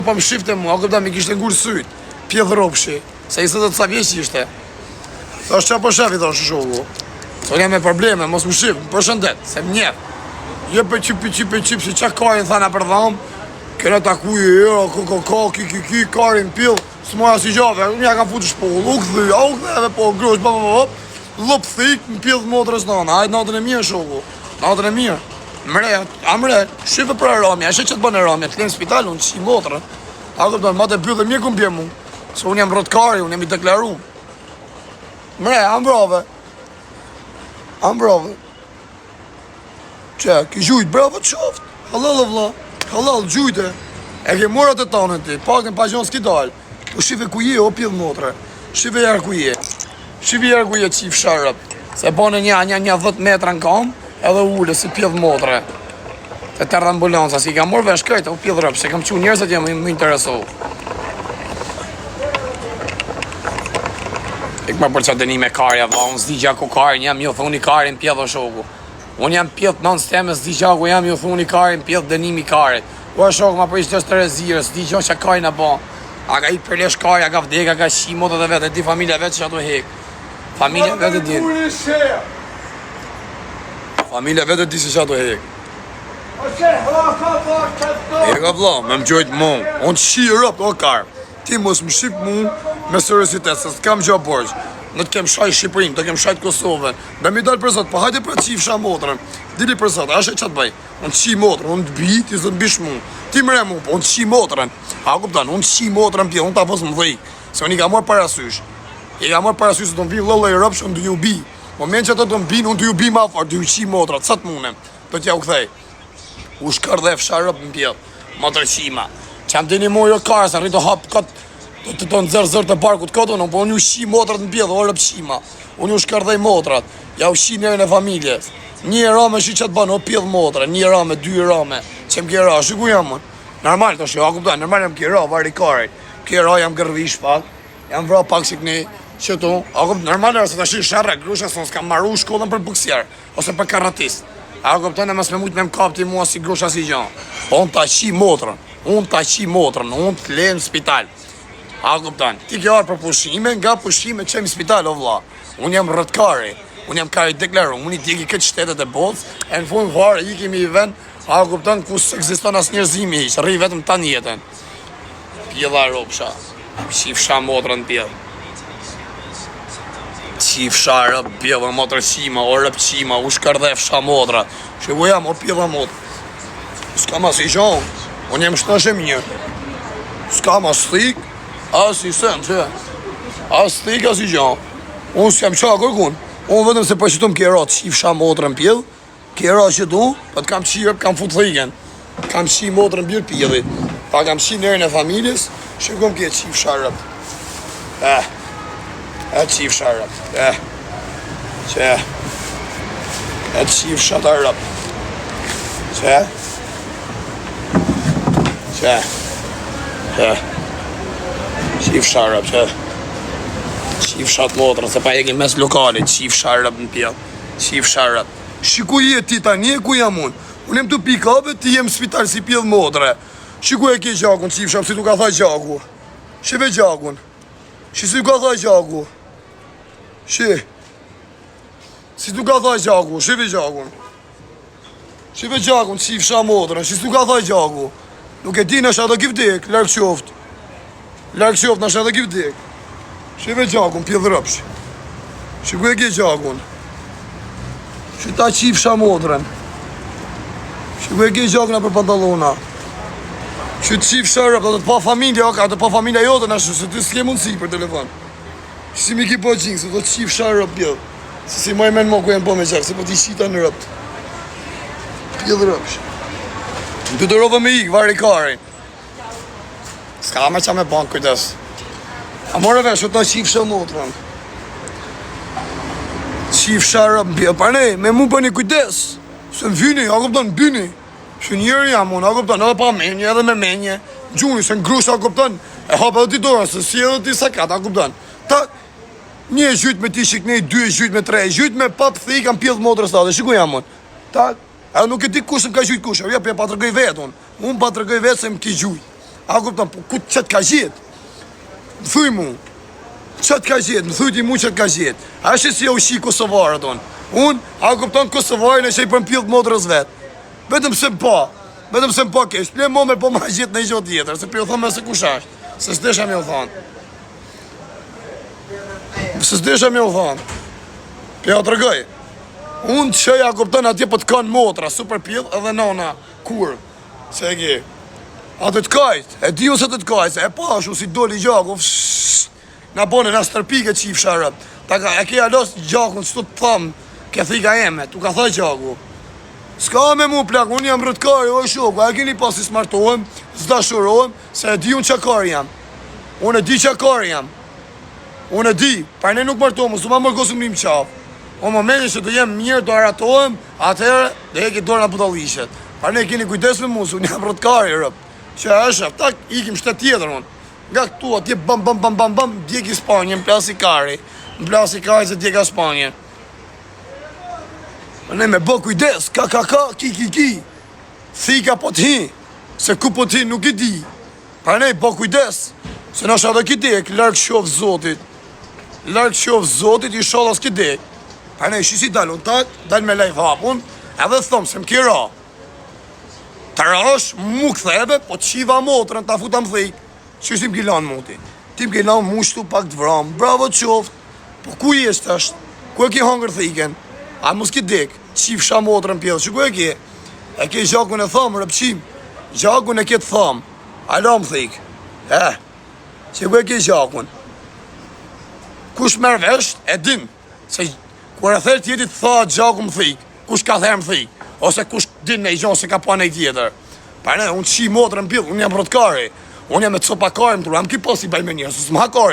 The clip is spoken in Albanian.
Po më shifte mua, këpta mi kishte ngurë syt, pjedh ropshi, se i së të ca vjeq ishte. Thash qa po shefi, thash shoku. Se unë jam me probleme, mos më shif, më përshëndet, se më njef. Je për qip, si qa karin thana për dhamë, kene takuj ki, karin pil, s'moja si gjave, unë ja kam futë shpoll, u këtheve, po grosh, lop thik, më pjedh motrës nana, hajtë natën e mirë shoku, natën e mirë. Amre, shifë për Rami, ashe që të bënë Rami, të klenë spital, unë që i motrën. A këpëton, ma të pyllë mje këmë pje mu, se unë jam rotkari, unë jam i deklaru. Ambrove. Që, ki gjujt, bravo të qoftë, halal vla, halal, gjujte. E ke murat e tonën ti, pak në pagjon s'ki dalë. Po shifë ku je, o pjedh motre, shifë jarë ku je. Shifë jarë ku je qif sharëp, se bënë një 10 metra në kam, edhe ule si pjedh motre. Se tërë ambulanca, si ka morë vesh kajta, u pjedh rëpë, se kam që njerëzat jam më interesohu. Ik më për që dëni me karja, va, unë zdi gja ku karin jam, jo thuni karin pjedh o shoku. Unë jam pjedh non steme, zdi gja ku jam, jo thuni karin pjedh dënimi karit. U e shoku ma për ishte të rezirë, zdi gja që karin e ba. A ka ik përlesh karja, ka vdeka, ka shimot edhe vetë, e di familja vetë që ato hek. Familja vetë di. Familja vetë di se që ato hek. E ka vla, me më gjojtë mu, unë të shi rëpt, o karë. Ti mos më shqip mu me seriositet, se s'kam gjo borç. Në të kem shaj Shqipërim, të kem shaj Kosovën. Be mi dalë për zot, po hajde për qifsha motrën. Dili për zot, ashe që të bëj. Unë të shi motrën, unë të bi, ti zë të bish mu. Ti mre mu, po unë të shi motrën. A kuptan, unë të shi motrën pje, unë ta pos më dhej. Se unë i ka morë parasysh. I ka morë parasysh se të më vi lëllë i rëpsh, unë të ju bi. Moment që të të më bin, unë të ju bi ma farë, të ju shi motrat, sa të munem. Do t'ja u kthej. U shkardhe fsharëp në pjedh, motërqima. Që jam dini mu jo karë, se rritë hapë këtë, të të nëzërë të barkut këtë, po unë ju shi motrat në pjedh, o rëpshima. Unë ju shkardhej motrat, ja u shi njerën e familjes. Një rame shi që të banë, o pjedh motrat, një rame, 2 rame, që më kjera, shiku jam më. Normal të shi, a kuptan, normal jam kjera, vari karit. Kjera jam gërvish pak, jam vra pak si këni, që tu, a kuptan, normal e se të shi sharre, grusha, se s'kam marru shkollën për buksjer, ose për karatist. A kuptan e mas me mujt me më kapti mua si grusha si gjan. Po unë ta qi motrën, unë të le në spital. A kuptan, ti ke arë për pushime, nga pushime qemi spital o vla. Unë jam rëtkari, unë jam kari deklaru, unë i tjeki këtë shtetet e botës, e në fund varë i kemi i ven, a kuptan ku s'existon as njerëzimi ishë, rri vetëm ta njetën. Pjedha ropsha, qifsha motrën pjedh. Qifsha rëp pjedha motrëqima, o rëpqima, u shkardhe fsha motra. Që ku jam, o pjedha motrë. S'kam as i gjonë, unë jem shtëshe mirë. S'kam as thik, as i sen, që? As thik, as i gjonë. Unë s'kam qa kërkun. Unë vetëm se përqitum kjera të qifsha motrën pjedh, kjera që du, pa të kam qirë, kam fut thiken. Kam qi motrën bjërë pjedhit. Pa kam qi nërën e familjes, që kom kje qifsha rëp. E qifsha rëp, që e qifsha të rëp, që qifsha rëp, që qifsha të motrën, se pa e ke mes lokalit, qifsha rëp në pjedh, qifsha rëp. Shiku je ti tani e ku jam unë jem të pikave, ti jem spital si pjedh motre. Shiku e ke gjakun, qifsha, si tu ka thaj gjaku, shive gjakun, si tu ka thaj gjaku. Si tu ka thaj gjaku, shive gjakun. Shive gjakun, qifsha motrën, si tu ka thaj gjaku. Nuk e di nësha dhe kivdek, larkë qoftë. Larkë qoftë nësha dhe kivdek. Shive gjakun, pjedh rëpsh. Shiku e ke gjakun. Shita qifsha motrën. Shiku e ke gjakuna për pantalona. Shita qifsha rëp, dhe të pa familja, ka të pa familja jote nëshu, se ty s'ke mundësi për telefon. Si mi ki po gjingë, se do të qifsha rëp pjedh. Se si maj men mo ku jenë po me gjak, se po ti shita në rëpt. Pjedh rëpsh. Në të rove me ikë, vari karin. S'ka me qa me banë kujdes. A more vesh, o ta qifsha motrën. Qifsha rëp pjedh, par ne, me mu për një kujdes. Se në vyni, a kuptan, byni. Shë njëri jam unë, a kuptan, edhe pa menje, edhe me menje. Gjuni, se në grusha, a kuptan, e hapë edhe ti dorën, se si edhe ti sakat, a kuptan. Ta, një e gjyt me ti shiknej, 2 e gjyt me 3 e gjyt me pap thej kam pjedh motrës ta dhe shiku jam unë. Ta, edhe nuk e di kush më ka gjyt kush, ja pa të rëgëj vetë unë pa të rëgëj vetë se më ki gjyt. A kupton, po ku çet ka gjet? Thuj mu. Çet ka gjet, më thuj ti mu çet ka gjet. A është si ushi kosovar aton. A kupton kosovarin e që i përmpill motrës vet. Vetëm se po. Vetëm se po kesh. Ple më po ma gjet në gjë tjetër, se po thonë se kush është. Se s'desha më u thon. Se s'desha më u thon. Po ja tregoj. Që ja kupton atje po të kanë motra, super pill edhe nona kur. Se e ke. A të kajt, e di ose të kajt, e pashu si doli gjaku, na bone na stërpike qifsha rëp. E ke alos gjakun, që të thamë, ke thika eme, tu ka thaj gjaku. S'ka me mu plak, unë jam rëtkari, o shoku, a keni pas si smartohem, s'dashurohem, se e di unë që kari jam. Unë e di që kari jam. Unë e di, pa ne nuk martohem, s'u ma mërgosim një më qafë. O momentin që të jem mirë, të aratohem, atëherë dhe e ke dorë në budalishet. Pa ne keni kujdes me mu, unë jam rëtkari rëp. Që është, tak, ikim shtet tjetër unë. Nga këtu atje bam, djeki Spanjë, në plasi kari. Në plasi kari se djeka Spanjë. Ne me bë kujdes, ka, ki. Thika po t'hi, se ku po t'hi nuk i di. Pa ne bë kujdes, se në shadë ki dek, larkë shofë zotit. Larkë shofë zotit, i shodhas ki dek. Pa ne shisi dalun tak, dal me lejf hapun, edhe thëmë se m'kira. Të rash, mu këthebe, po të qiva motrën, ta futa më thik. Që është tim kilan muti? Tim kilan mu shtu pak të vram, bravo të qoftë. Po ku i është është? Ku e ki hangër thiken? A mus ki dik, qif sha motrën pjellë, që ku e ki? E ki gjakun e thamë, rëpqim. Gjakun e ki të thamë. Alo më thik. Që ku e ki gjakun? Kush merë vesht, e din. Se kur e therë tjeti të tha gjakun më thik. Kush ka therë më thik. Ose kush din në i gjonë se ka pa në i tjetër. Pa ne, unë qi motrën pjellë, unë jam rëtkari. Unë jam me të sopakari më të ruam, ki posi baj me njërë, së s'ma kari.